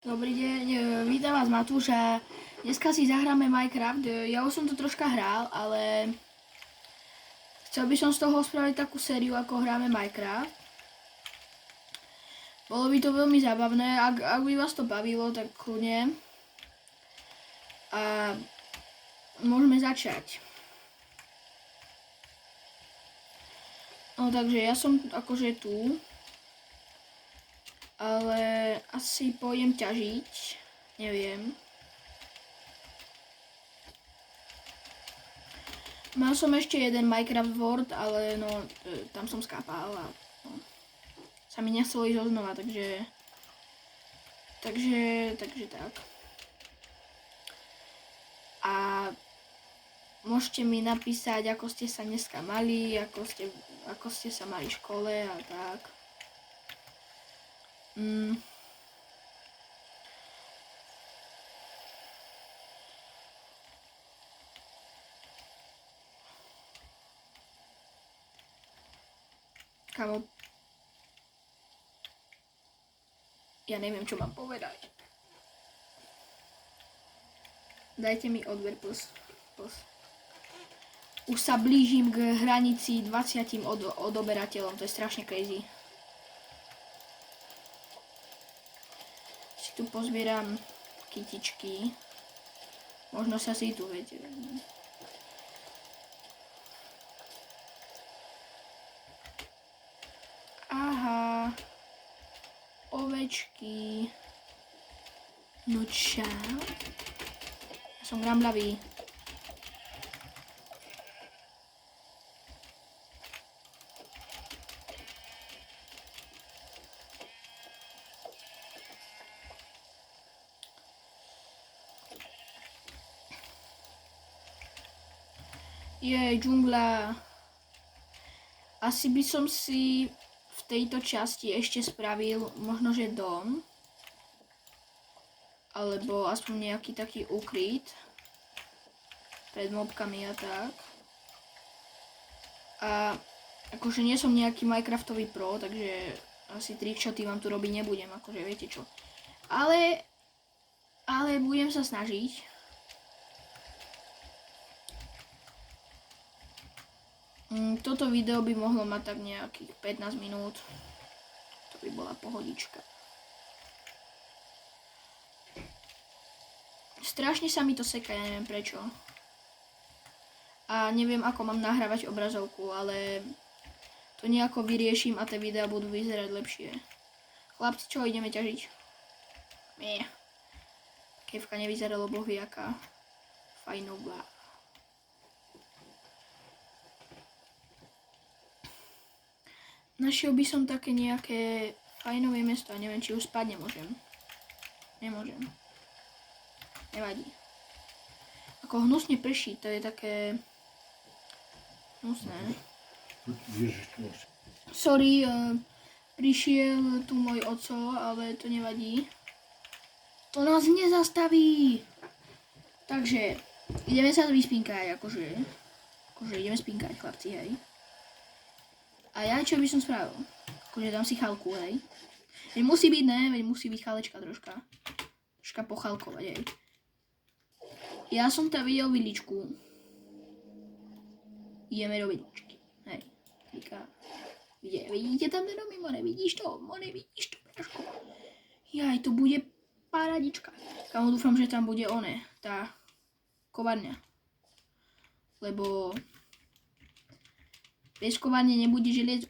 Dobrý deň, vítam vás Matúš a dneska si zahráme Minecraft. Ja už som to troška hral, ale chcel by som z toho spraviť takú sériu, ako hráme Minecraft. Bolo by to veľmi zábavné, ak by vás to bavilo, tak kľudne. A môžeme začať. No takže ja som akože tu. Ale asi pôjdem ťažiť, neviem. Mal som ešte jeden Minecraft World, ale no, tam som skápal a no, sa mi nechcelo ísť znova, takže tak. A môžete mi napísať, ako ste sa dneska mali, ako ste sa mali v škole a tak. Kamo, ja neviem, čo mám povedať. Dajte mi odber, plus. Už sa blížim k hranici 20 odoberateľom, to je strašne crazy. Si tu pozbieram kytičky. Možno sa si tu viete. Aha. Ovečky. No čau. Ja som gramľavý. Jej, džungla. Asi by som si v tejto časti ešte spravil možno, že dom. Alebo aspoň nejaký taký ukryt pred mobkami a tak. A akože nie som nejaký Minecraftový pro, takže asi trickshoty vám tu robiť nebudem, akože viete čo. Ale budem sa snažiť. Toto video by mohlo mať tak nejakých 15 minút. To by bola pohodička. Strašne sa mi to seká, ja neviem prečo. A neviem, ako mám nahrávať obrazovku, ale to nejako vyrieším a tie videá budú vyzerať lepšie. Chlapci, čo ideme ťažiť? Nie. Kevka nevyzeralo bohy, aká fajnová. Našiel by som také nejaké fajnové miesto a neviem, či už spať nemôžem. Nemôžem. Nevadí. Ako hnusne prší, to je také hnusné. Sorry, prišiel tu môj oco, ale to nevadí. To nás nezastaví. Takže, ideme sa vyspinkať, akože ideme spinkať, chlapci, hej. A ja čo by som spravil? Akože dám si chalku, hej. Veď musí byť, ne? Veď musí byť chalečka troška. Troška pochalkovať, hej. Ja som tam videl vidličku. Ideme do vidličky. Hej. Klika. Vidíte tam ten domy, more? Vidíš to? More, vidíš to, práško? Jaj, to bude paradička. Kámo, dúfam, že tam bude tá kovárňa. Lebo bez kovárne nebude železo.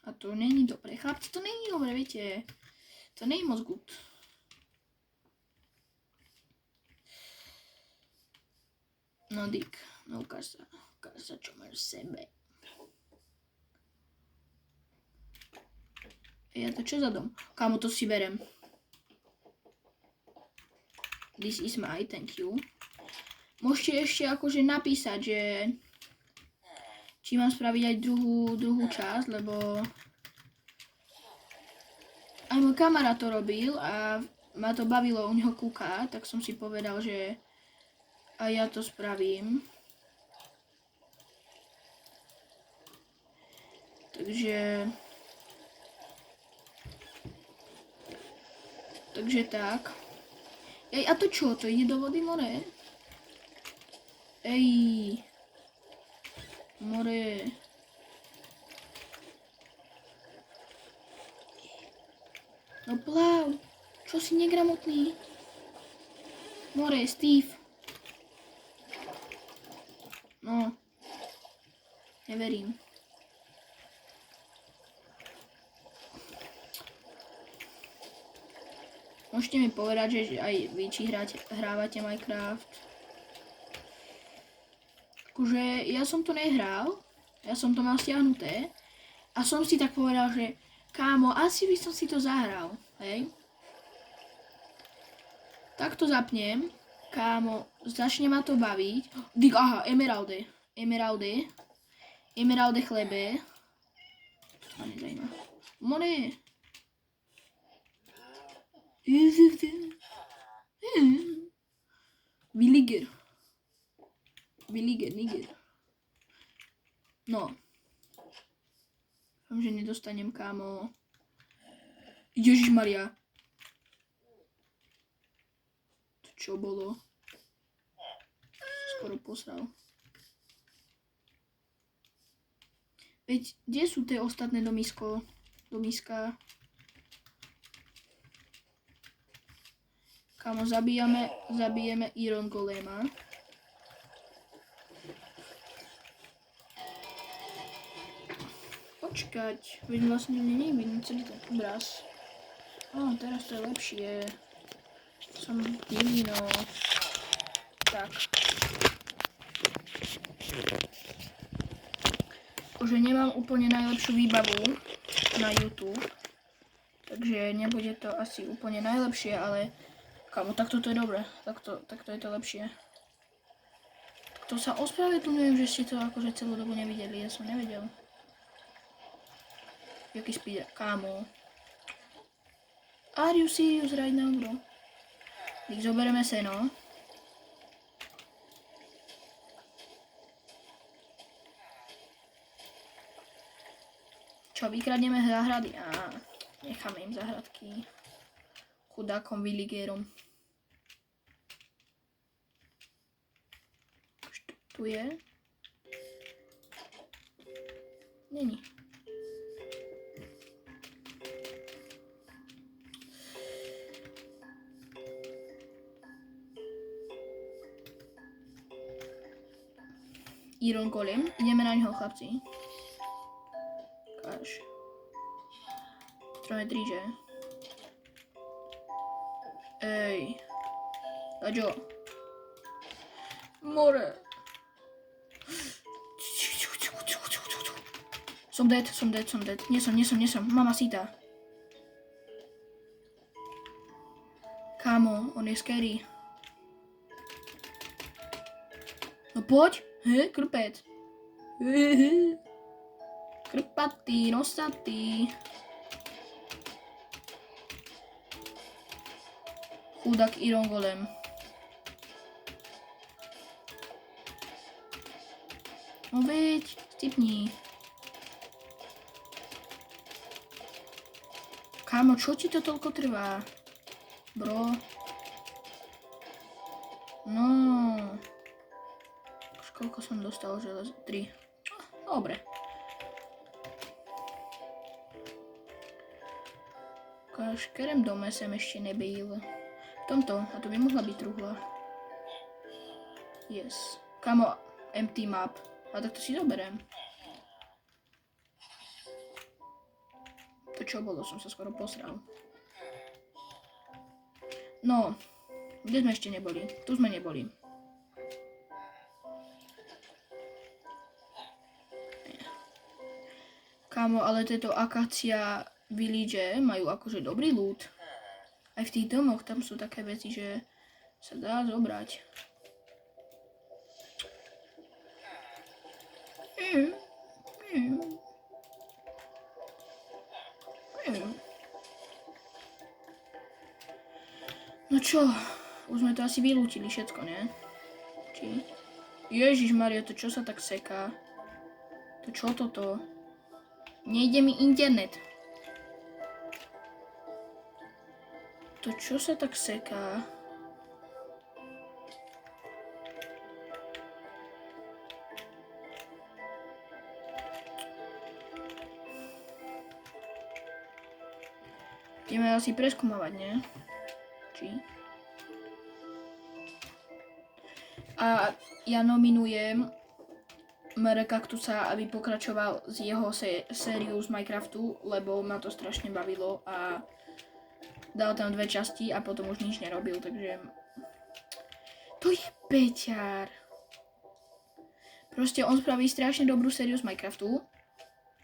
A to není dobré. Chlapci, to není dobré, viete. To není moc good. No Dick, no ukáž sa, čo máš v sebe. Ja to čo za dom? Kámo, to si berem. This is my, thank you. Môžete ešte akože napísať, že či mám spraviť aj druhú časť, lebo aj môj kamarát to robil a ma to bavilo u neho kúkať, tak som si povedal, že aj ja to spravím. Takže Takže tak. Ej, a to čo? To ide do vody, more? Ej. More. No plav. Čo si negramotný? More, Steve. No. Neverím. Môžete mi povedať, že aj vy či hrávate Minecraft. Akože ja som to nehral, ja som to mal stiahnuté a som si tak povedal, že kámo, asi by som si to zahral, hej. Tak to zapnem, kámo, začne ma to baviť. Aha, emeraldy chlebe. To ma nezajíma. More. Villager. No. Dúfam, že nedostanem, kámo. Ježišmaria. To čo bolo? Skoro posral. Veď, kde sú tie ostatné domiska? Kámo, zabijeme Iron Golema. Počkať, veď vlastne nie je vidno celý ten obraz. Teraz to je lepšie. Som divno. Tak. Akože nemám úplne najlepšiu výbavu na YouTube. Takže nebude to asi úplne najlepšie, ale kámo, takto to je dobré. Takto je to lepšie. To sa ospravedlňujem, že ste to akože celú dobu nevideli. Ja som nevedel. Jaký speed, kámo. Are you serious right now, bro? Tak zoberieme seno. Čo, vykradneme záhrady? Necháme im záhradky. Chudákom villagerom. Tu je? Není. Iron Golem. Ideme na ňoho, chlapci. Ukáž. Potrebujeme 3, že? Ej. Gaďo. More. Som dead. Nie som. Mama síta. Kámo, on je scary. No poď. Krpec. Krpatý, nosatý. Chudák Iron Golem. No veď, stipni. Kámo, čo ti to toľko trvá? Bro. No. Už koľko som dostal železa? 3. Dobre. Ukáž, kerem dome sem ešte nebyl. V tomto, a to by mohla byť truhla. Yes. Kámo, empty map. A tak to si zoberiem. To čo bolo? Som sa skoro posral. No, kde sme ešte neboli? Tu sme neboli. Kámo, ale tieto akácia village majú akože dobrý loot. Aj v tých domoch tam sú také veci, že sa dá zobrať. No čo, už sme to asi vylúčili všetko, ne? Či? Ježišmaria, to čo sa tak seká? To čo toto? Nejde mi internet. To čo sa tak seká? Ideme asi preskúmavať, nie? Či? A ja nominujem Kaktusa, aby pokračoval z jeho sériu z Minecraftu, lebo ma to strašne bavilo a dal tam 2 časti a potom už nič nerobil, takže... To je Peťar. Proste on spraví strašne dobrú sériu z Minecraftu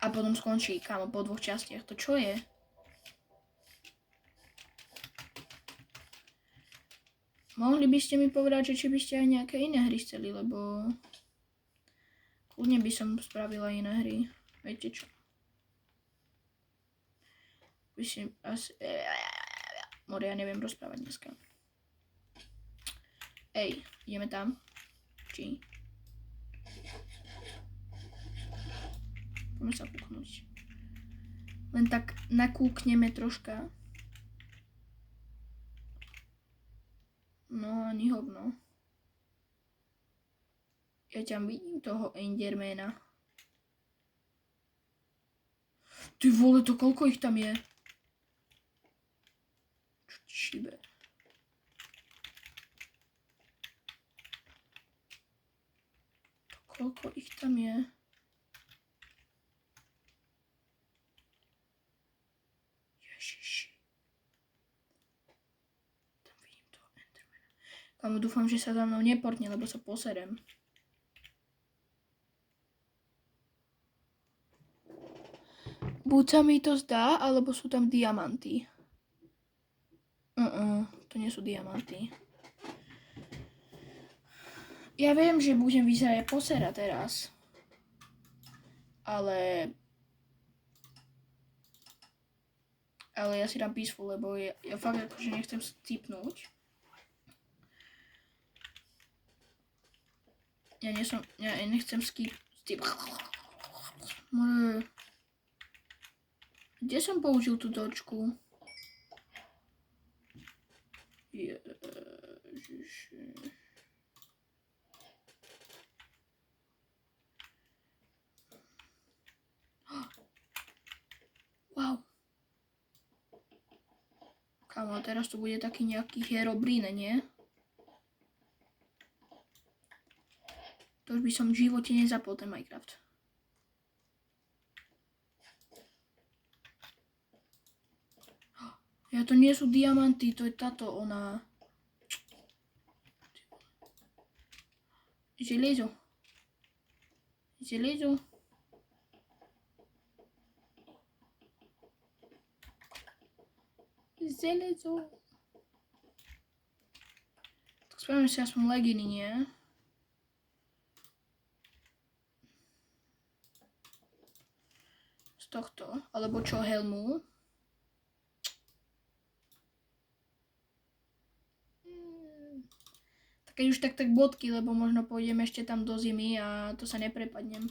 a potom skončí, kámo, po 2 častiach. To čo je? Mohli by ste mi povedať, že či by ste aj nejaké iné hry chceli, lebo... Kľudne by som spravila iné hry. Viete čo? By si asi... More, ja neviem rozprávať dneska. Ej, ideme tam? Či? Poďme sa kúknúť. Len tak nakúkneme troška. No ani hovno. Ja ťa vidím toho Endermana. Ty vole, to koľko ich tam je? Čo ti šibe? To koľko ich tam je? Ježiši. Tam vidím toho Endermana. Kamu, dúfam, že sa za mnou neportne, lebo sa poserem. Buď sa mi to zdá, alebo sú tam diamanty. To nie sú diamanty. Ja viem, že budem vyzerať posera teraz. Ale ja si dám peaceful, lebo ja fakt akože nechcem scipnúť. Ja nechcem skip. Kde som použil tú dočku? Ježiši. Wow. Kámo, teraz to bude taký nejaký Herobrine, nie? To už by som v živote nezapol ten Minecraft. Ja, to nie sú diamanty, to je táto ona. Železo. Železo. Železo. Tak spravím si aspoň leginy, nie? Z tohto. Alebo čo, helmu? Keď už tak bodky, lebo možno pôjdem ešte tam do zimy a to sa neprepadnem.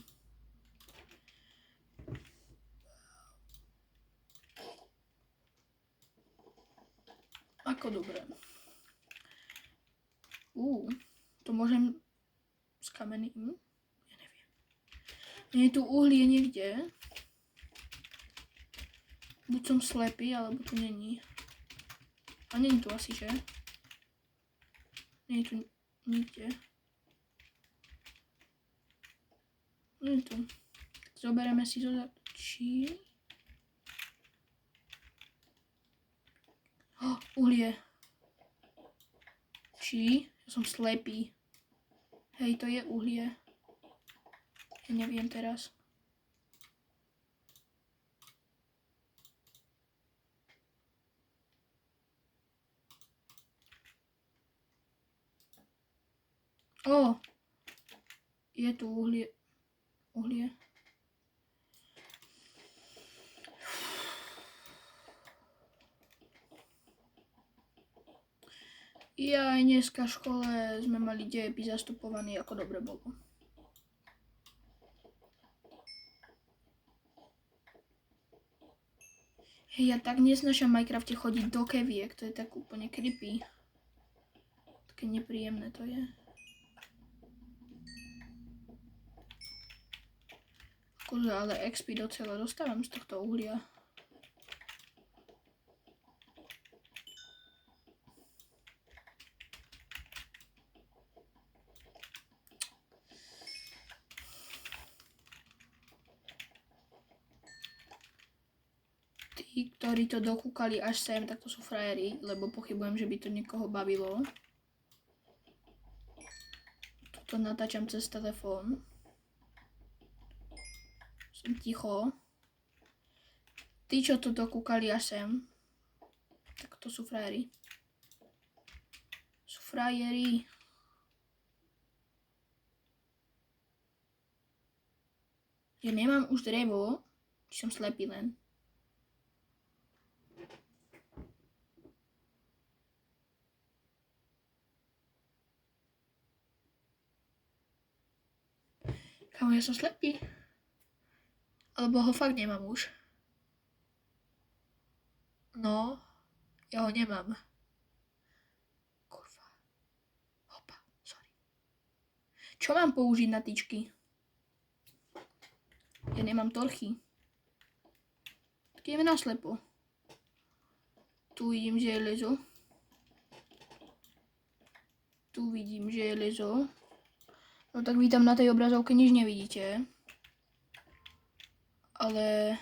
Ako dobre. To môžem s kameným? Ja neviem. Nie je tu uhlie niekde. Buď som slepý, alebo tu není. A není tu asi, že? Nie je tu nikde. Nie je tu. Zoberieme si to za... Či? Uhlie. Či? Ja som slepý. Hej, to je uhlie. Ja neviem teraz. Je tu uhlie. Ja aj dneska v škole sme mali dejepis zastupovaný, ako dobre bolo. Hej, ja tak nesnášam v Minecrafte chodiť do keviek, to je tak úplne creepy. Také nepríjemné to je. Akože, ale XP docela dostávam z tohto uhlia. Tí, ktorí to dokúkali až sem, tak to sú frajeri, lebo pochybujem, že by to niekoho bavilo. Tuto natáčam cez telefón. Som ticho. Tí, čo to dokúkali až sem, tak to sú frajeri. Sú frajeri. Ja nemám už drevo, či som slepý len. Kámo, ja som slepý. Alebo ho fakt nemám už. No, ja ho nemám. Kurva. Hopa, sorry. Čo mám použiť na tyčky? Ja nemám torchy. Tak ideme naslepo. Tu vidím, že je lezo. Tu vidím, že je lezo. No tak vy tam na tej obrazovke nič nevidíte. Ale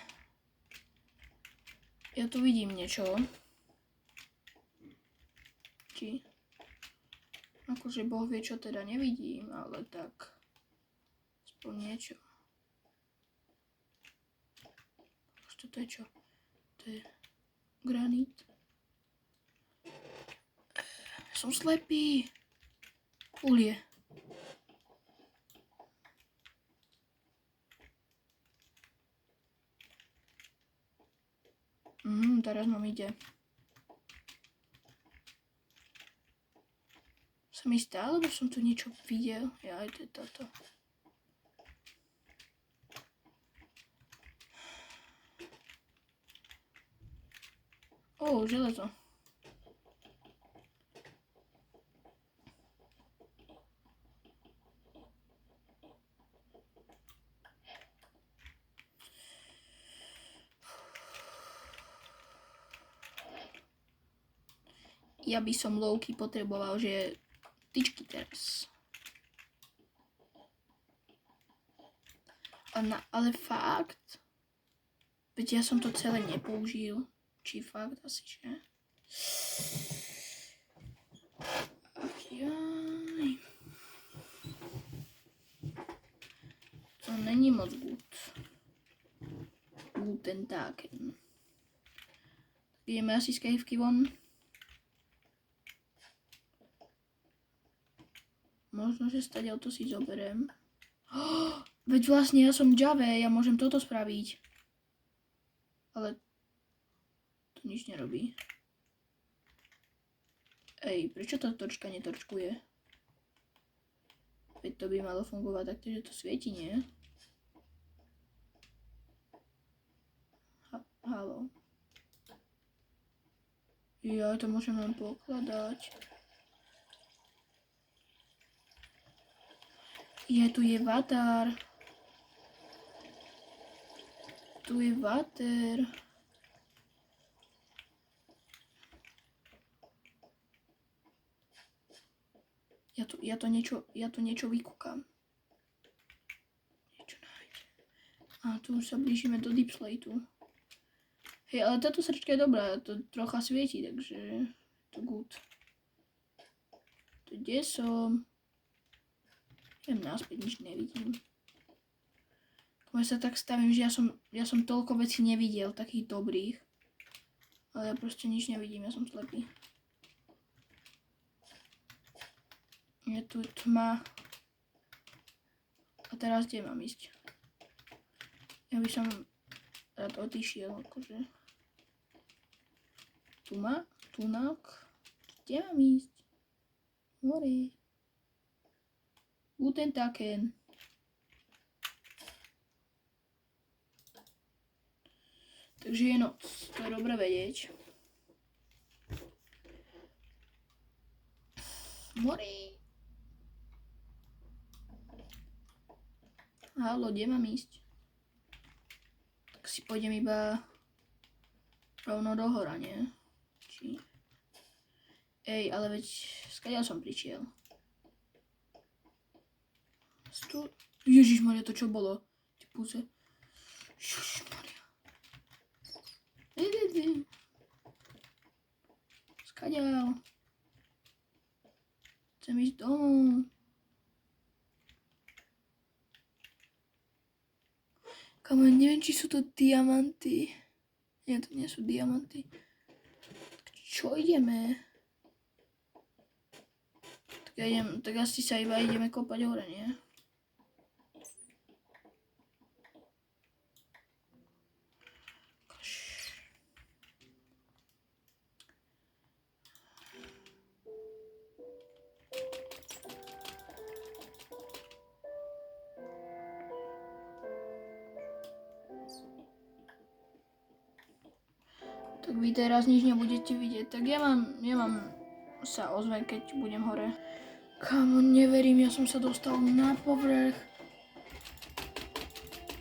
ja tu vidím niečo. Či? Akože Boh vie, čo teda nevidím, ale tak aspoň niečo. Toto je čo? To je granít. Som slepý. Uhlie. Teraz mám ide. Som istá, alebo som tu niečo videl? Ja aj to je toto. Železo. Ja by som lowky potreboval, že tyčky teraz. Ale fakt? Veď ja som to celé nepoužil. Či fakt asi, že? Ach jaj. To není moc good. Guten Tagen. Ideme asi z kejvky von. Možno, že stadiaľ to si zoberiem. Veď vlastne ja som Java, ja môžem toto spraviť. Ale to nič nerobí. Ej, prečo tá torčka netorčkuje? Veď to by malo fungovať takto, že to svieti, nie? Haló. Ja to môžem len pokladať. Tu je water. Tu je water. Ja to niečo vykúkam. Niečo nájde. A tu už sa blížime do Deep Slate. Hej, ale táto srčka je dobrá, to trocha svieti, takže to good. Tu kde som? Idem naspäť, nič nevidím. Ja sa tak stavím, že ja som toľko vecí nevidel, takých dobrých. Ale ja proste nič nevidím, ja som slepý. Je tu tma. A teraz kde mám ísť? Ja by som rád odišiel, akože. Tma, tunak. Kde mám ísť? Hore. Guten Tagen. Takže je noc, to je dobre vedieť. Mori. Halo, kde mám ísť? Tak si pôjdem iba rovno do hora, nie? Či... Ej, ale veď skadiaľ som prišiel. Ježišmaria, to čo bolo? Ty púze. Ježišmaria. Skadiaľ. Chcem ísť domov. Kamo, neviem, či sú to diamanty. Nie, to nie sú diamanty. Čo ideme? Tak asi sa iba ideme kopať hore, nie? Tak vy teraz nič nebudete vidieť, tak ja mám sa ozvem, keď budem hore. Kamo, neverím, ja som sa dostal na povrch.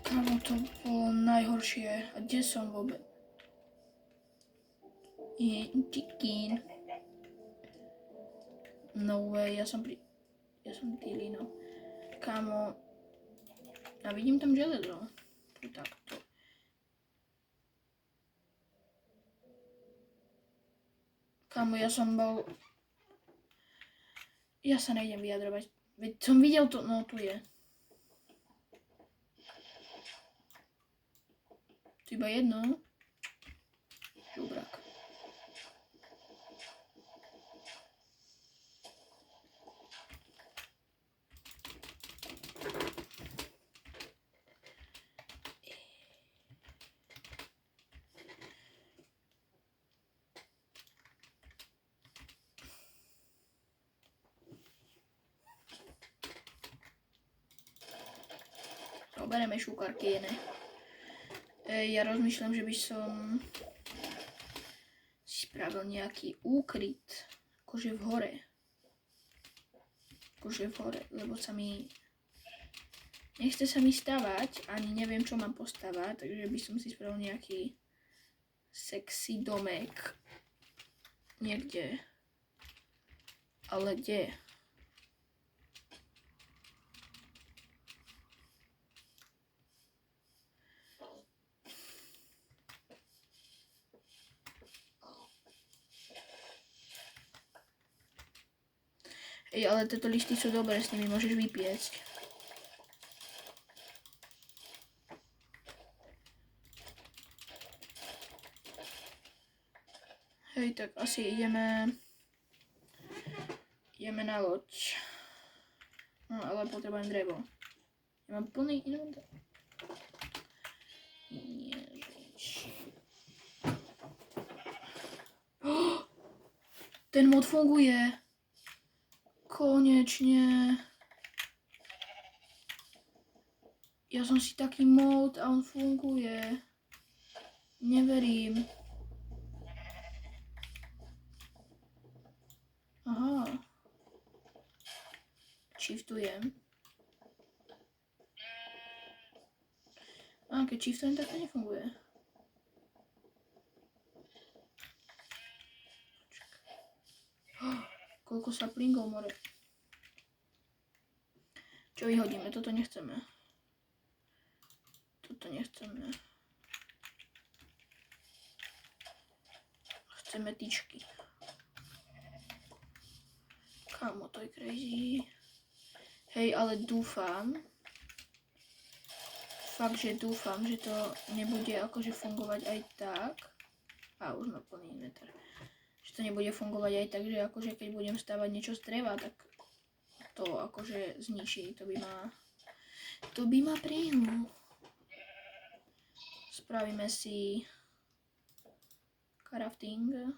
Kamo, to bolo najhoršie. A kde som vôbec? Je chicken. No way, ja som Dilino. Kamo, a vidím tam železo. Tu takto. Kamo, ja sa nejdem vyjadrovať. Veď som videl to, no tu je. Tu iba jedno. Žubrak. Bereme šukarky jedné. Ja rozmýšľam, že by som si spravil nejaký úkryt. Akože v hore. Lebo nechce sa mi stavať, ani neviem, čo mám postavať, takže by som si spravil nejaký sexy domek. Niekde. Ale kde? Ej, ale tieto listy sú dobré, s nimi môžeš vypiecť. Hej, tak asi ideme na loď. No, ale potrebujem drevo. Ja mám plný inventár. Ježiš. Ten mod funguje. Konečne. Ja som si taký mod a on funguje. Neverím. Aha. Shiftujem. A keď shiftujem, tak to nefunguje. Koľko saplingov, more. Čo vyhodíme? Toto nechceme. Chceme tyčky. Kámo, to je crazy. Hej, ale dúfam, že to nebude akože fungovať aj tak. A už má plný inventár. Že to nebude fungovať aj tak, že akože keď budem stavať niečo z dreva, tak to akože zničí. To by ma prejmu. Spravíme si crafting.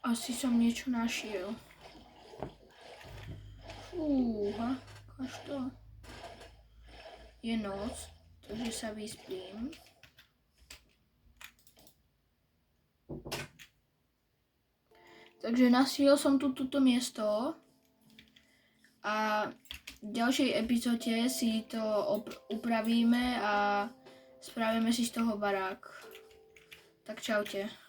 Asi som niečo našiel. Fúha, ukáž to. Je noc, takže sa vyspím. Takže našiel som tu toto miesto a v ďalšej epizóde si to upravíme a spravíme si z toho barák. Tak čaute.